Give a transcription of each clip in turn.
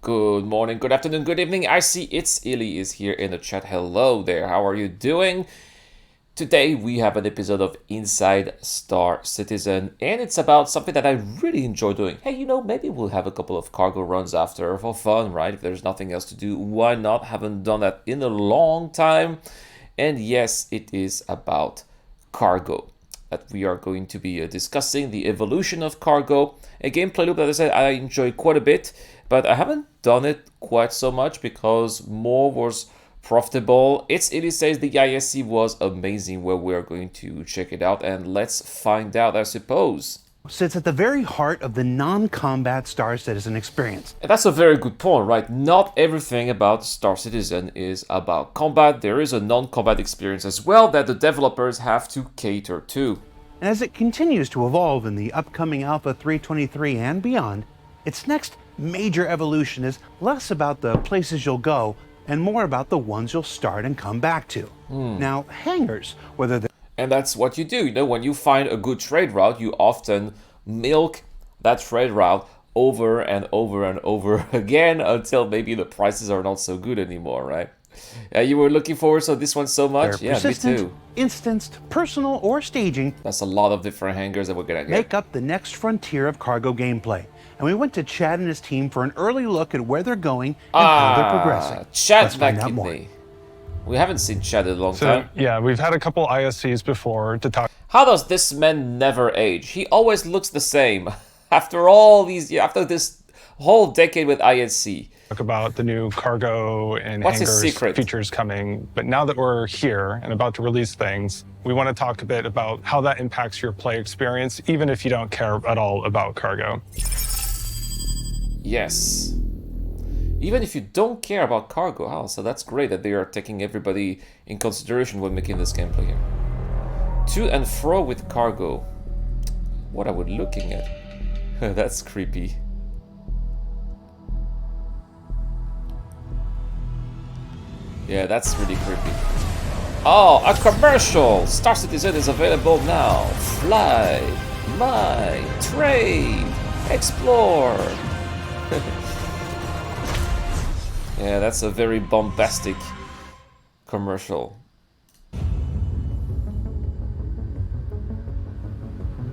Good morning, good afternoon, good evening. I see it's Illy is here in the chat. Hello there, how are you doing? Today we have an episode of Inside Star Citizen, and it's about something that I really enjoy doing. Hey, maybe we'll have a couple of cargo runs after for fun, right? If there's nothing else to do, why not? Haven't done that in a long time. And yes, it is about cargo that we are going to be discussing, the evolution of cargo. A gameplay loop that I said I enjoy quite a bit, but I haven't done it quite so much because more was profitable. It says the ISC was amazing, where we're going to check it out, and let's find out, I suppose. Sits at the very heart of the non-combat Star Citizen experience. And that's a very good point, right? Not everything about Star Citizen is about combat. There is a non-combat experience as well that the developers have to cater to. And as it continues to evolve in the upcoming Alpha 323 and beyond, its next major evolution is less about the places you'll go and more about the ones you'll start and come back to. Now, hangars, whether they're... And that's what you do. When you find a good trade route, you often milk that trade route over and over and over again until maybe the prices are not so good anymore, right? You were looking forward to this one so much? Yeah, me too. Instanced, personal, or staging. That's a lot of different hangars that we're gonna get. Make up the next frontier of cargo gameplay. And we went to Chad and his team for an early look at where they're going and how they're progressing. Chad's back in me. We haven't seen Chad in a long time. Yeah, we've had a couple ISCs before to talk. How does this man never age? He always looks the same after all these years, after this whole decade with ISC. Talk about the new cargo and What's his hangars secret? features coming. But now that we're here and about to release things, we want to talk a bit about how that impacts your play experience, even if you don't care at all about cargo. Yes. Even if you don't care about cargo, so that's great that they are taking everybody in consideration when making this gameplay here. To and fro with cargo. What are we looking at? That's creepy. Yeah, that's really creepy. Oh, a commercial! Star Citizen is available now. Fly, mine, trade, explore. Yeah, that's a very bombastic commercial.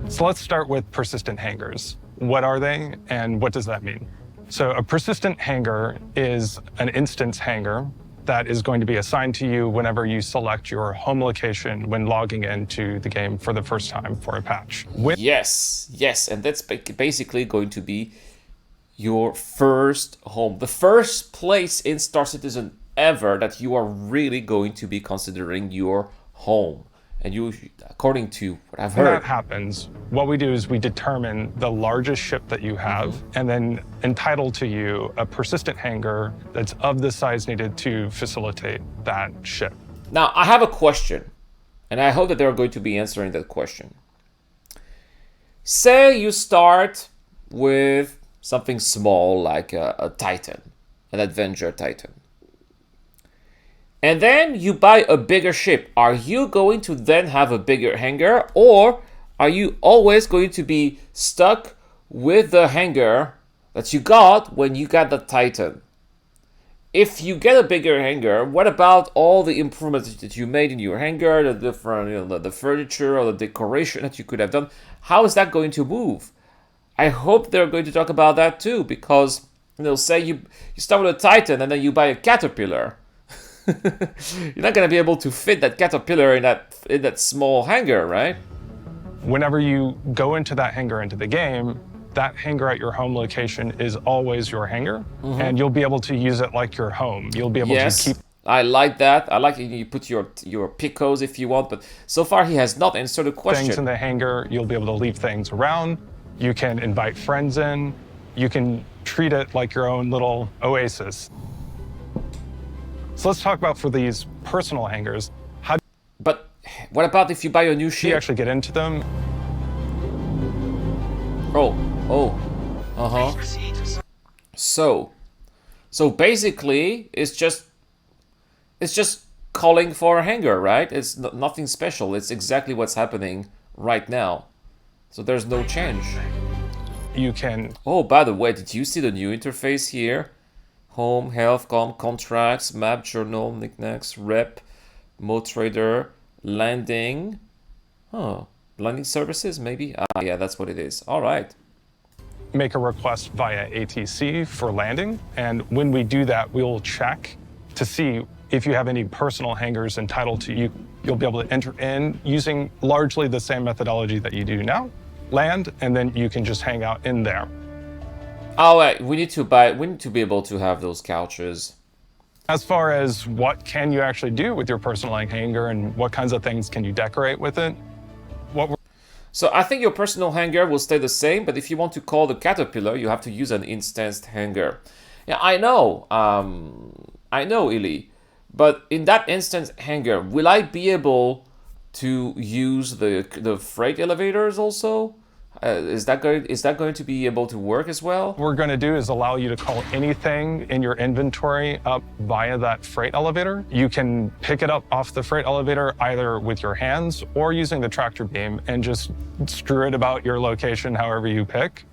So let's start with persistent hangars. What are they and what does that mean? So a persistent hangar is an instance hangar that is going to be assigned to you whenever you select your home location when logging into the game for the first time for a patch. Yes, and that's basically going to be your first home. The first place in Star Citizen ever that you are really going to be considering your home. And you, according to what I've heard... When that happens, what we do is we determine the largest ship that you have and then entitle to you a persistent hangar that's of the size needed to facilitate that ship. Now, I have a question, and I hope that they're going to be answering that question. Say you start with something small like a Titan, an Avenger Titan. And then you buy a bigger ship. Are you going to then have a bigger hangar, or are you always going to be stuck with the hangar that you got when you got the Titan? If you get a bigger hangar, what about all the improvements that you made in your hangar, the different, the furniture or the decoration that you could have done? How is that going to move? I hope they're going to talk about that too, because say you start with a Titan and then you buy a Caterpillar. You're not going to be able to fit that Caterpillar in that small hangar, right? Whenever you go into that hangar into the game, that hangar at your home location is always your hangar, and you'll be able to use it like your home. You'll be able to keep... I like that. I like you put your picos if you want, but so far he has not answered the question. Things in the hangar, you'll be able to leave things around. You can invite friends in. You can treat it like your own little oasis. So let's talk about for these personal hangars. But what about if you buy a new Do you ship? actually get into them? So basically, it's just calling for a hangar, right? It's nothing special. It's exactly what's happening right now. So there's no change. You can... Oh, by the way, did you see the new interface here? home, health, contracts, map, journal, knickknacks, rep, mode trader, landing. Oh, landing services maybe? Ah, yeah, that's what it is. All right. Make a request via ATC for landing. And when we do that, we'll check to see if you have any personal hangars entitled to you. You'll be able to enter in using largely the same methodology that you do now, land, and then you can just hang out in there. Oh, wait, we need to be able to have those couches. As far as what can you actually do with your personal hangar and what kinds of things can you decorate with it, So I think your personal hangar will stay the same, but if you want to call the caterpillar, you have to use an instanced hangar. Yeah, I know, Illy, but in that instance hangar, will I be able to use the freight elevators also? Is that going to be able to work as well? what we're going to do is allow you to call anything in your inventory up via that freight elevator. You can pick it up off the freight elevator either with your hands or using the tractor beam and just screw it about your location however you pick.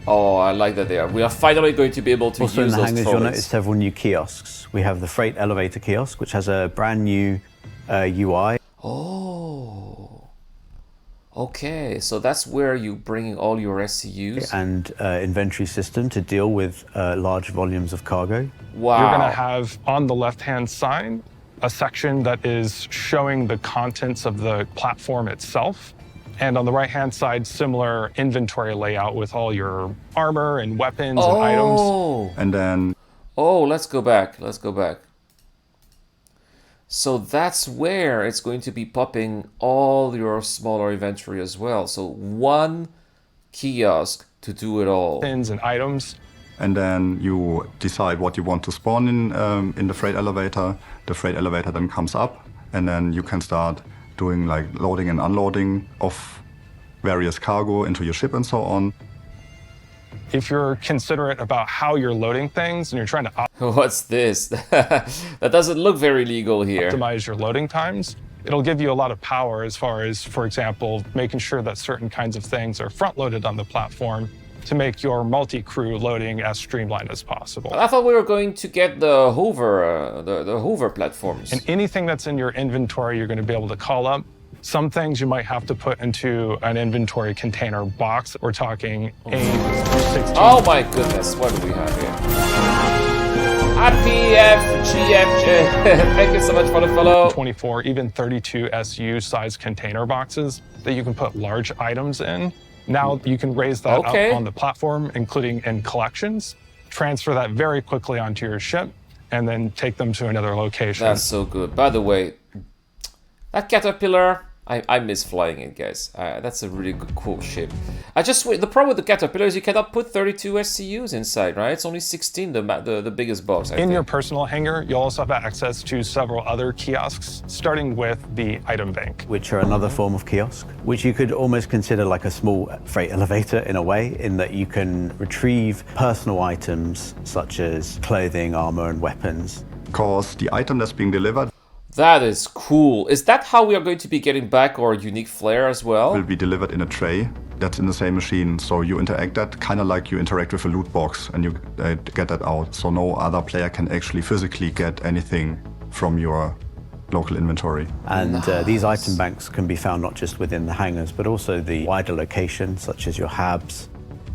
Oh, I like that there. We are finally going to be able to Also in use the those hangars, you'll trolleys. notice several new kiosks. We have the freight elevator kiosk, which has a brand new UI. Oh. Okay, so that's where you bring all your SCUs. And inventory system to deal with large volumes of cargo. Wow. You're going to have on the left-hand side a section that is showing the contents of the platform itself. And on the right-hand side, similar inventory layout with all your armor and weapons and items. And then Oh, let's go back. Let's go back. So that's where it's going to be popping all your smaller inventory as well. So one kiosk to do it all. Pins and items. and then you decide what you want to spawn in the freight elevator. The freight elevator then comes up, and then you can start doing like loading and unloading of various cargo into your ship and so on. If you're considerate about how you're loading things and you're trying to What's this? That doesn't look very legal here. optimize your loading times, it'll give you a lot of power as far as, for example, making sure that certain kinds of things are front-loaded on the platform to make your multi-crew loading as streamlined as possible. I thought we were going to get the hover, the hover platforms. And anything that's in your inventory, you're going to be able to call up. Some things you might have to put into an inventory container box. We're talking 8 through 16. Oh my goodness, what do we have here? IPFGFJ. Thank you so much for the follow. 24, even 32 SU size container boxes that you can put large items in. Now you can raise that up on the platform, including in collections, transfer that very quickly onto your ship, and then take them to another location. That's so good. By the way, that caterpillar, I miss flying it, guys. That's a really good, cool ship. The problem with the caterpillar is you cannot put 32 SCUs inside, right? It's only 16, the biggest box, I In think. your personal hangar, you'll also have access to several other kiosks, starting with the item bank. Which are another form of kiosk, which you could almost consider like a small freight elevator in a way, in that you can retrieve personal items such as clothing, armor, and weapons. Because the item that's being delivered That is cool. Is that how we are going to be getting back our unique flare as well? will be delivered in a tray that's in the same machine. So you interact that kind of like you interact with a loot box, and you get that out. So no other player can actually physically get anything from your local inventory. And these item banks can be found not just within the hangars, but also the wider location, such as your hubs.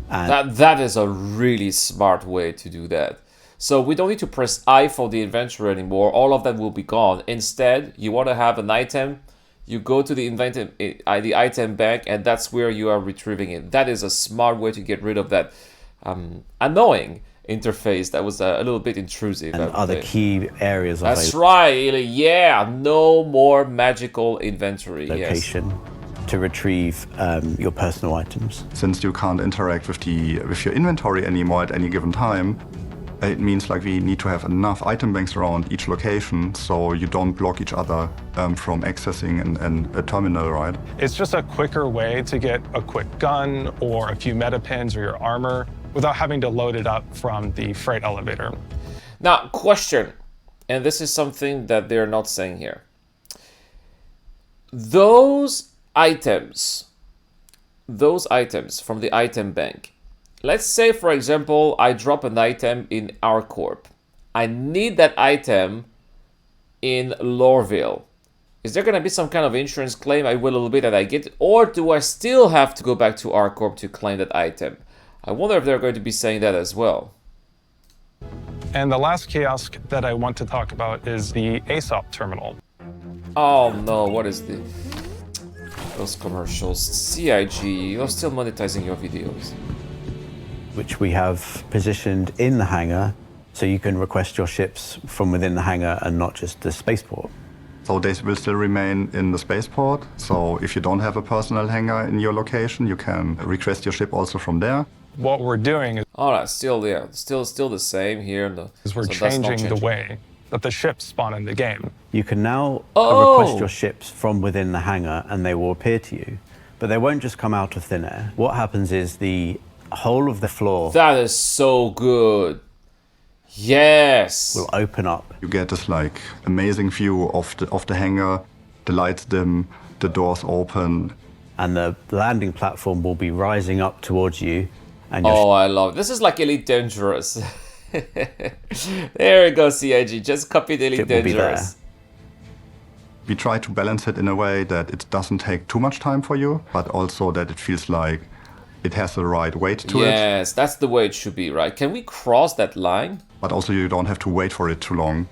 And That is a really smart way to do that. So we don't need to press I for the inventory anymore. All of that will be gone. Instead, you want to have an item, you go to the item bank, and that's where you are retrieving it. That is a smart way to get rid of that annoying interface that was a little bit intrusive. and other key areas of That's a right, Ili. Yeah, no more magical inventory. Yes. location to retrieve your personal items. Since you can't interact with your inventory anymore at any given time, it means like we need to have enough item banks around each location so you don't block each other from accessing a terminal, right? It's just a quicker way to get a quick gun or a few meta pins or your armor without having to load it up from the freight elevator. Now, question, and this is something that they're not saying here. Those items from the item bank, let's say, for example, I drop an item in our corp. I need that item in Lorville. Is there going to be some kind of insurance claim I will a little bit that I get? Or do I still have to go back to our corp to claim that item? I wonder if they're going to be saying that as well. And the last kiosk that I want to talk about is the ASOP terminal. Oh no, what is the... Those commercials. CIG, you're still monetizing your videos. Which we have positioned in the hangar, so you can request your ships from within the hangar and not just the spaceport. So they will still remain in the spaceport. So if you don't have a personal hangar in your location, you can request your ship also from there. What we're doing is All right, still the same here. we're changing the way that the ships spawn in the game. You can now Oh! request your ships from within the hangar and they will appear to you. But they won't just come out of thin air. What happens is the whole of the floor That is so good. Yes. will open up. You get this like amazing view of the hangar. The lights dim, the doors open. And the landing platform will be rising up towards you. And your Oh, I love it. This is like Elite Dangerous. There we go, CIG. Just copied Elite Ship will be there. Dangerous. We try to balance it in a way that it doesn't take too much time for you, but also that it feels like it has the right weight to it. Yes, that's the way it should be, right? Can we cross that line? But also you don't have to wait for it too long.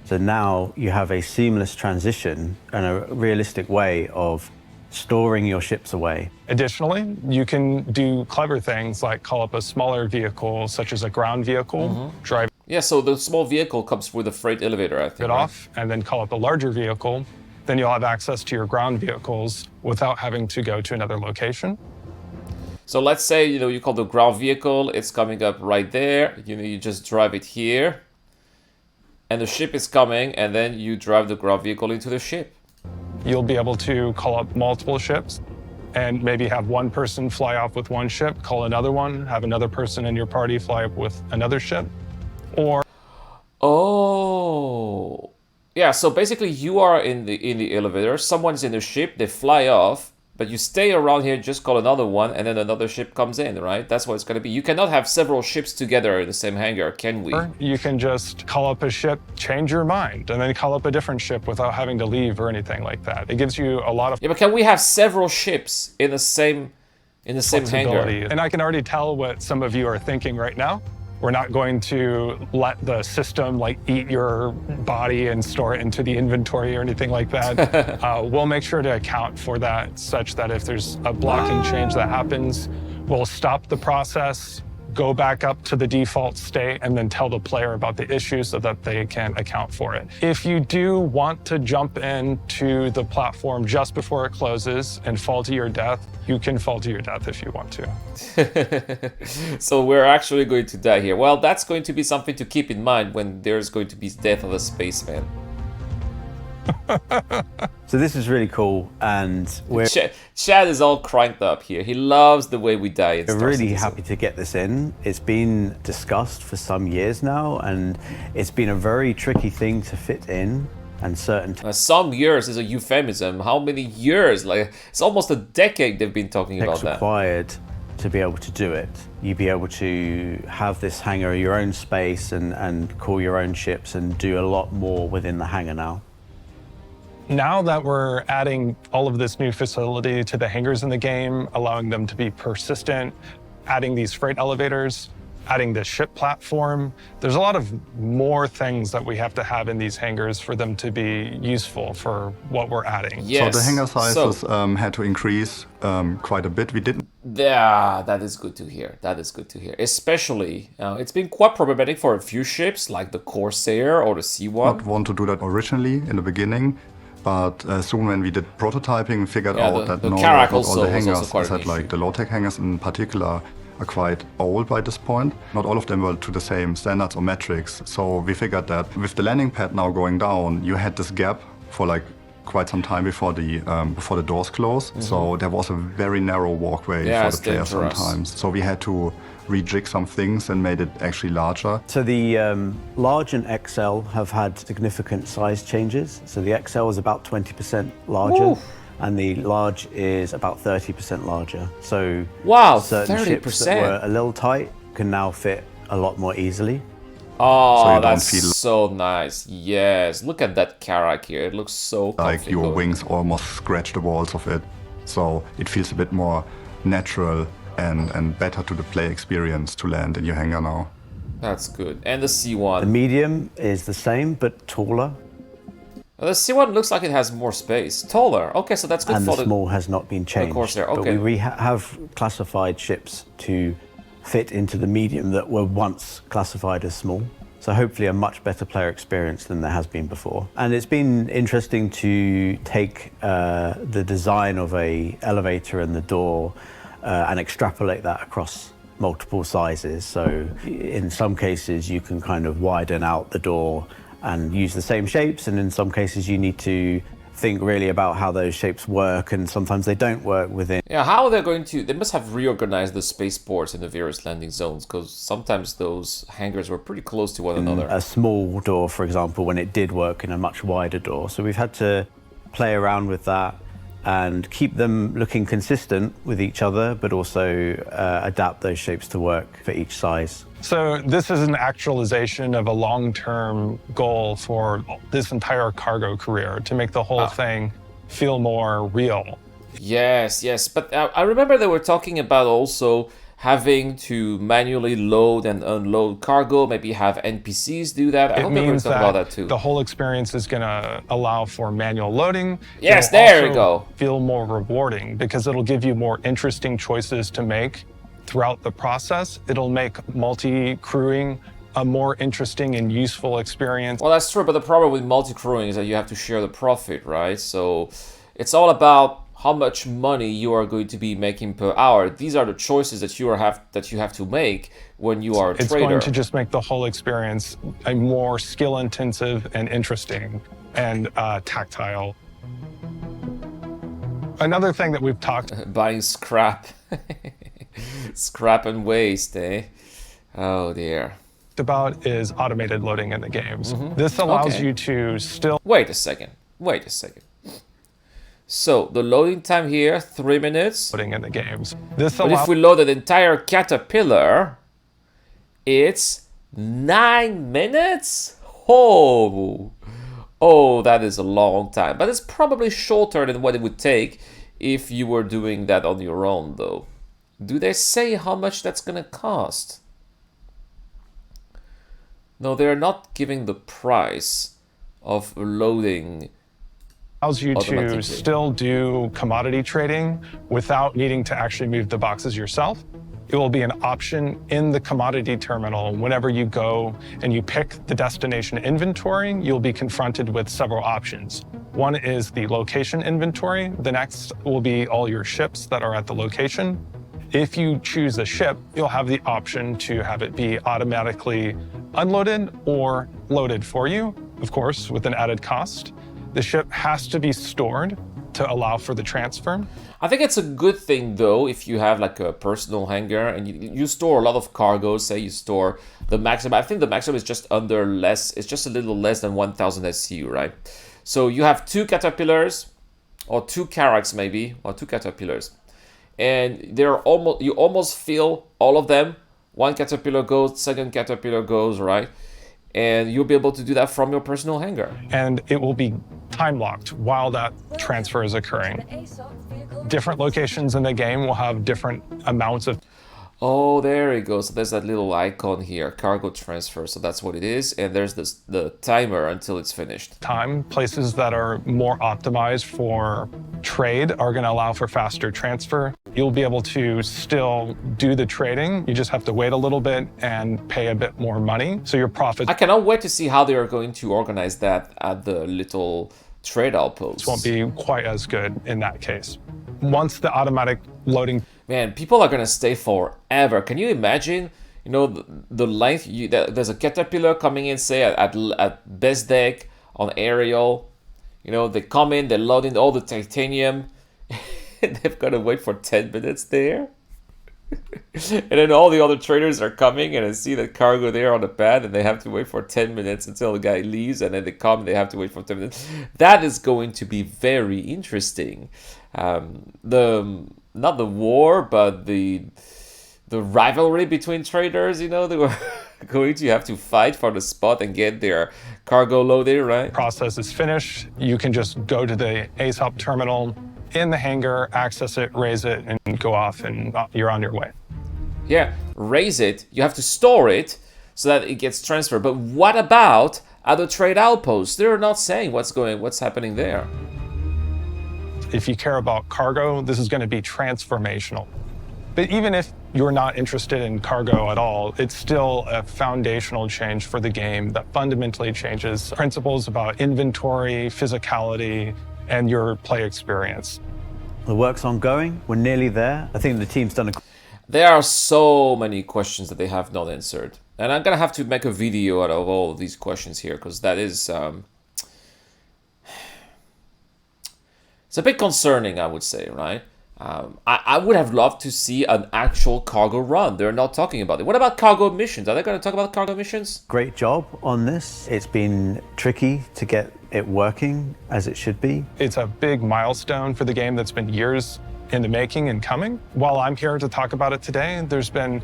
So now you have a seamless transition and a realistic way of storing your ships away. Additionally, you can do clever things like call up a smaller vehicle, such as a ground vehicle, drive Yeah, so the small vehicle comes with a freight elevator, I think. it right? off, and then call up a larger vehicle. Then you'll have access to your ground vehicles without having to go to another location. So let's say, you call the ground vehicle, it's coming up right there. You just drive it here. And the ship is coming, and then you drive the ground vehicle into the ship. You'll be able to call up multiple ships and maybe have one person fly off with one ship, call another one, have another person in your party fly up with another ship. Or Oh. Yeah, so basically you are in the elevator, someone's in the ship, they fly off, but you stay around here, just call another one, and then another ship comes in, right? That's what it's gonna be. You cannot have several ships together in the same hangar, can we? you can just call up a ship, change your mind, and then call up a different ship without having to leave or anything like that. It gives you a lot of Yeah, but can we have several ships in the same hangar? flexibility. And I can already tell what some of you are thinking right now. We're not going to let the system eat your body and store it into the inventory or anything like that. We'll make sure to account for that such that if there's a blocking change that happens, we'll stop the process, go back up to the default state, and then tell the player about the issue so that they can account for it. If you do want to jump into the platform just before it closes and fall to your death, you can fall to your death if you want to. So we're actually going to die here. Well, that's going to be something to keep in mind when there's going to be death of a spaceman. So this is really cool, and we're Chad is all cranked up here. He loves the way we die in Star really Citizen. happy to get this in. It's been discussed for some years now, and it's been a very tricky thing to fit in, and certain Some years is a euphemism. How many years? It's almost a decade they've been talking about techs that. required to be able to do it. You'd be able to have this hangar your own space and call your own ships and do a lot more within the hangar now. Now that we're adding all of this new facility to the hangars in the game, allowing them to be persistent, adding these freight elevators, adding the ship platform, there's a lot of more things that we have to have in these hangars for them to be useful for what we're adding. Yes. So the hangar sizes So- had to increase quite a bit. We didn't Yeah, that is good to hear. That is good to hear. Especially, it's been quite problematic for a few ships, like the Corsair or the C1. want to do that originally in the beginning. But soon when we did prototyping, we figured Yeah, out the that no, Karak not all also the was hangars, also quite I said an like issue. the low-tech hangars in particular, are quite old by this point. Not all of them were to the same standards or metrics. So we figured that with the landing pad now going down, you had this gap for quite some time before the doors closed. So there was a very narrow walkway Yeah, for it's the players dangerous. sometimes. So we had to rejig some things and made it actually larger. So the large and XL have had significant size changes. So the XL is about 20% larger, Oof. and the large is about 30% larger. So Wow, certain ships that 30%. were a little tight can now fit a lot more easily. Oh, So you don't that's feel so nice. Yes, look at that Karak here. It looks so like comfy. your wings almost scratch the walls of it. So it feels a bit more natural and better to the play experience to land in your hangar now. That's good. And the The C1. medium is the same but taller, The C1 looks like it has more space. Taller. Okay, so that's good and for the small has not been changed. Corsair, But okay. we have classified ships to fit into the medium that were once classified as small. So hopefully a much better player experience than there has been before. And it's been interesting to take the design of a elevator and the door and extrapolate that across multiple sizes. So in some cases you can kind of widen out the door and use the same shapes, and in some cases you need to think really about how those shapes work, and sometimes they don't work within. Yeah, how they're going to... They must have reorganized the spaceports in the various landing zones, because sometimes those hangars were pretty close to one another. A small door, for example, when it did work in a much wider door. So we've had to play around with that and keep them looking consistent with each other, but also adapt those shapes to work for each size. So this is an actualization of a long-term goal for this entire cargo career, to make the whole thing feel more real. Yes, yes. But I remember they were talking about also having to manually load and unload cargo, maybe have NPCs do that. I It hope they're going means to talk that about that too. the whole experience is going to allow for manual loading. Yes, It'll there you also go. Feel more rewarding because it'll give you more interesting choices to make throughout the process. It'll make multi-crewing a more interesting and useful experience. Well, that's true, but the problem with multi-crewing is that you have to share the profit, right? So it's all about how much money you are going to be making per hour. These are the choices that you have to make when you are a It's trader. going to just make the whole experience a more skill-intensive and interesting and tactile. Another thing that we've talked Buying scrap. Scrap and waste, eh? Oh dear. about is automated loading in the games. This allows Okay. you to still Wait a second. Wait a second. So the loading time here, 3 minutes. loading in the games. This But allows if we load an entire caterpillar, it's 9 minutes? Oh, that is a long time. But it's probably shorter than what it would take if you were doing that on your own, though. Do they say how much that's gonna cost? No, they're not giving the price of loading. allows you automatically. to still do commodity trading without needing to actually move the boxes yourself. It will be an option in the commodity terminal. Whenever you go and you pick the destination inventory, you'll be confronted with several options. One is the location inventory. The next will be all your ships that are at the location. If you choose a ship, you'll have the option to have it be automatically unloaded or loaded for you, of course, with an added cost. The ship has to be stored to allow for the transfer. I think it's a good thing, though, if you have like a personal hangar and you store a lot of cargo. Say you store the maximum. I think the maximum is just it's just a little less than 1,000 SCU, right? So you have 2 caterpillars, or 2 Karaks maybe, or 2 caterpillars, and you almost fill all of them. 1 caterpillar goes, second caterpillar goes, right? And you'll be able to do that from your personal hangar. And it will be time locked while that transfer is occurring. Different locations in the game will have different amounts of Oh, there it goes. So there's that little icon here, cargo transfer. So that's what it is. And there's the timer until it's finished. time. Places that are more optimized for trade are going to allow for faster transfer. You'll be able to still do the trading. You just have to wait a little bit and pay a bit more money. So your profits I cannot wait to see how they are going to organize that at the little trade outposts. won't be quite as good in that case. Once the automatic loading Man, people are gonna stay forever. Can you imagine? You know the length. There's a caterpillar coming in, say at best deck on aerial. You know they come in, they load in all the titanium. They've got to wait for 10 minutes there. And then all the other traders are coming, and I see the cargo there on the pad, and they have to wait for 10 minutes until the guy leaves, and then they come and they have to wait for 10 minutes. That is going to be very interesting. Not the war, but the rivalry between traders, you know, they were going to have to fight for the spot and get their cargo loaded, right? Process is finished. You can just go to the ASOP terminal in the hangar, access it, raise it, and go off, and you're on your way. Yeah, raise it. You have to store it so that it gets transferred. But what about other trade outposts? They're not saying what's happening there. If you care about cargo, this is going to be transformational. But even if you're not interested in cargo at all, it's still a foundational change for the game that fundamentally changes principles about inventory, physicality, and your play experience. The work's ongoing. We're nearly there. I think the team's done a There are so many questions that they have not answered. And I'm going to have to make a video out of all of these questions here, because that is... it's a bit concerning, I would say, right? I would have loved to see an actual cargo run. They're not talking about it. What about cargo missions? Are they going to talk about cargo missions? great job on this. It's been tricky to get it working as it should be. It's a big milestone for the game that's been years in the making and coming. While I'm here to talk about it today, there's been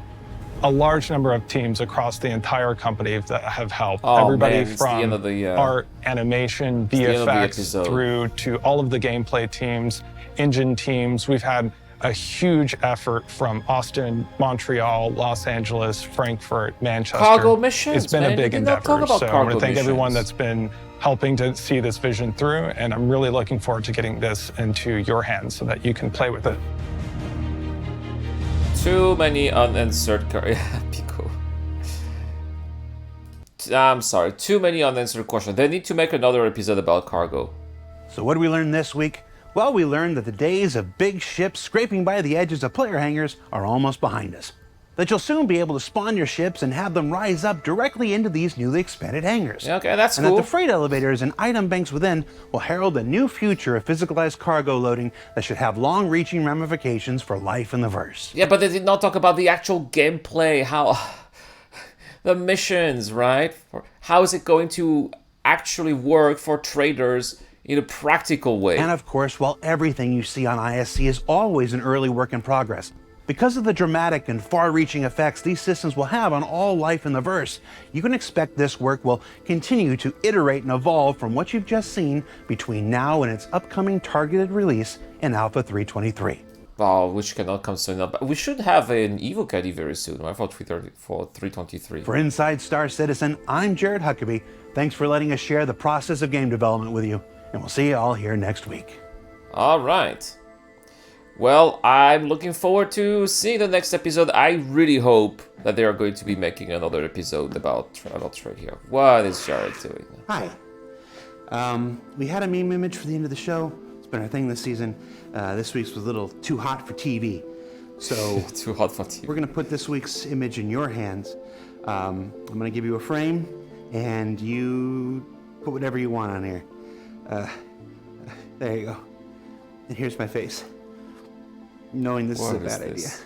a large number of teams across the entire company that have helped. Oh, Everybody man, it's the end from of the, art, animation, the end of the VFX, episode. through to all of the gameplay teams, engine teams. We've had a huge effort from Austin, Montreal, Los Angeles, Frankfurt, Manchester. Cargo missions, It's been man. a big You did not talk endeavor. about So I cargo want to thank everyone missions. that's been helping to see this vision through, and I'm really looking forward to getting this into your hands so that you can play with it. Too many unanswered Pico. I'm sorry, too many unanswered questions. They need to make another episode about cargo. So what did we learn this week? Well, we learned that the days of big ships scraping by the edges of player hangars are almost behind us. That you'll soon be able to spawn your ships and have them rise up directly into these newly expanded hangars. Yeah, okay, that's and cool. that the freight elevators and item banks within will herald a new future of physicalized cargo loading that should have long-reaching ramifications for life in the verse. Yeah, but they did not talk about the actual gameplay, how the missions, right? How is it going to actually work for traders in a practical way? And of course, while everything you see on ISC is always an early work in progress, because of the dramatic and far-reaching effects these systems will have on all life in the verse, you can expect this work will continue to iterate and evolve from what you've just seen between now and its upcoming targeted release in Alpha 323. Oh, which cannot come soon enough. But we should have an Evo Caddy very soon, right? For 323. For Inside Star Citizen, I'm Jared Huckabee. Thanks for letting us share the process of game development with you, and we'll see you all here next week. All right. Well, I'm looking forward to seeing the next episode. I really hope that they are going to be making another episode about trade here. What is Jared doing? Hi. We had a meme image for the end of the show. It's been our thing this season. This week's was a little too hot for TV. So Too hot for TV. we're going to put this week's image in your hands. I'm going to give you a frame, and you put whatever you want on here. There you go. And here's my face. Knowing this What is a is bad idea. this?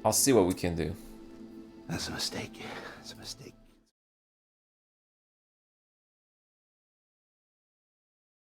I'll see what we can do. That's a mistake. That's a mistake.